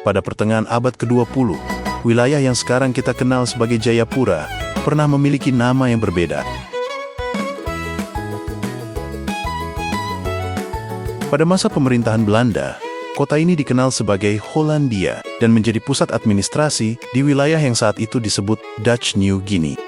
pada pertengahan abad ke-20, wilayah yang sekarang kita kenal sebagai Jayapura pernah memiliki nama yang berbeda. Pada masa pemerintahan Belanda, kota ini dikenal sebagai Hollandia dan menjadi pusat administrasi di wilayah yang saat itu disebut Dutch New Guinea.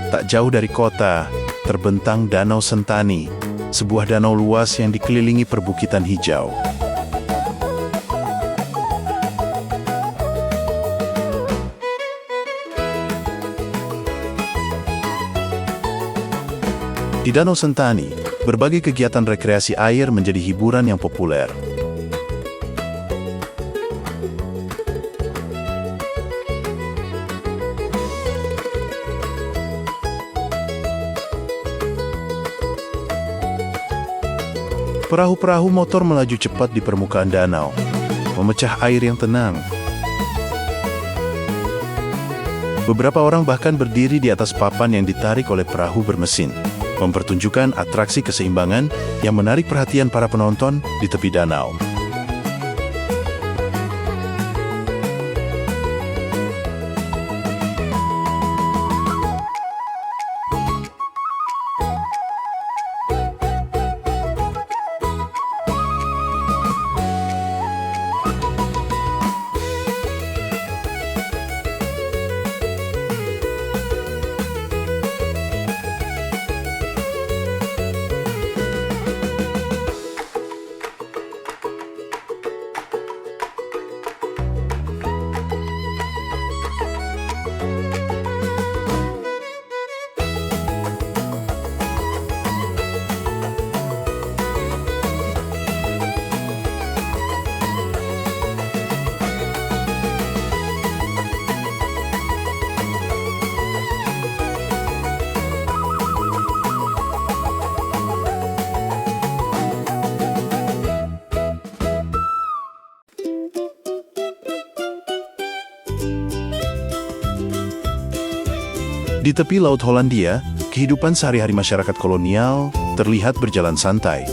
Tak jauh dari kota, terbentang Danau Sentani, sebuah danau luas yang dikelilingi perbukitan hijau. Di Danau Sentani, berbagai kegiatan rekreasi air menjadi hiburan yang populer. Perahu-perahu motor melaju cepat di permukaan danau, memecah air yang tenang. Beberapa orang bahkan berdiri di atas papan yang ditarik oleh perahu bermesin, mempertunjukkan atraksi keseimbangan yang menarik perhatian para penonton di tepi danau. Di tepi Laut Hollandia, kehidupan sehari-hari masyarakat kolonial terlihat berjalan santai.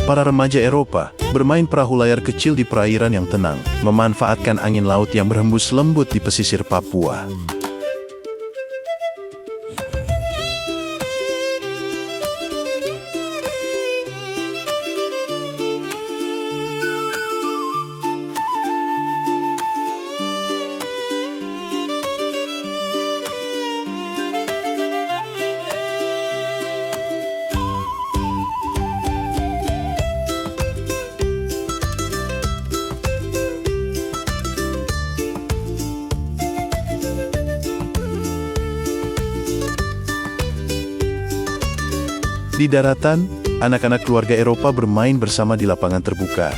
Para remaja Eropa bermain perahu layar kecil di perairan yang tenang, memanfaatkan angin laut yang berhembus lembut di pesisir Papua. Di daratan, anak-anak keluarga Eropa bermain bersama di lapangan terbuka.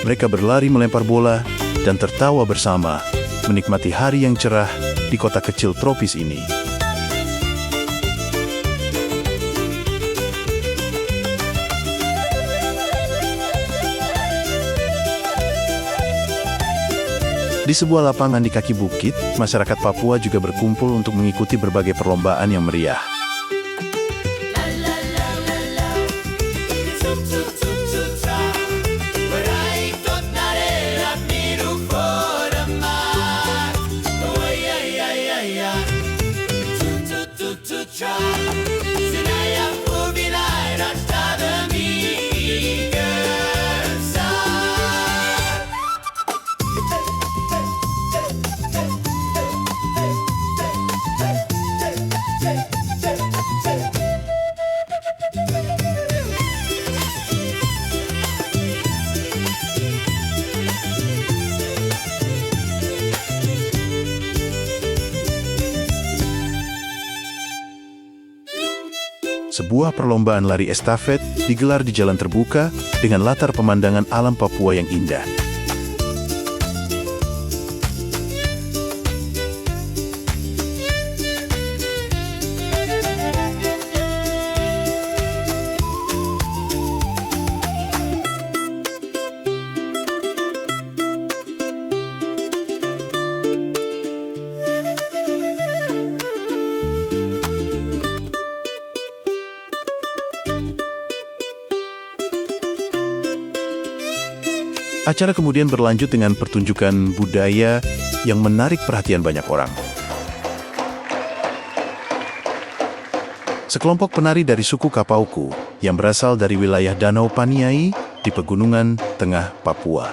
Mereka berlari melempar bola dan tertawa bersama, menikmati hari yang cerah di kota kecil tropis ini. Di sebuah lapangan di kaki bukit, masyarakat Papua juga berkumpul untuk mengikuti berbagai perlombaan yang meriah. Sebuah perlombaan lari estafet digelar di jalan terbuka dengan latar pemandangan alam Papua yang indah. Acara kemudian berlanjut dengan pertunjukan budaya yang menarik perhatian banyak orang. Sekelompok penari dari suku Kapauku yang berasal dari wilayah Danau Paniai di pegunungan tengah Papua.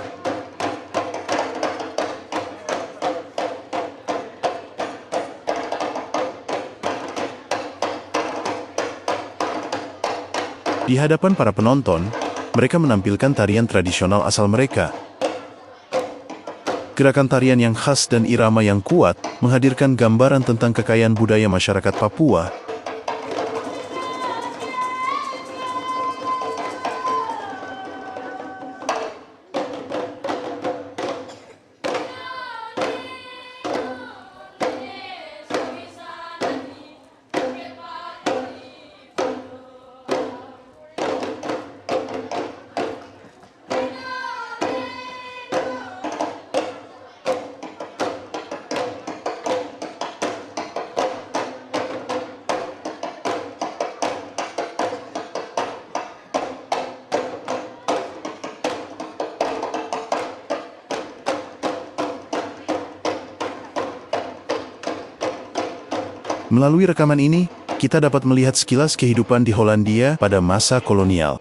Di hadapan para penonton, mereka menampilkan tarian tradisional asal mereka. Gerakan tarian yang khas dan irama yang kuat menghadirkan gambaran tentang kekayaan budaya masyarakat Papua. Melalui rekaman ini, kita dapat melihat sekilas kehidupan di Hollandia pada masa kolonial.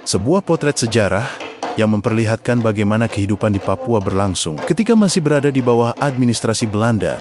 Sebuah potret sejarah yang memperlihatkan bagaimana kehidupan di Papua berlangsung ketika masih berada di bawah administrasi Belanda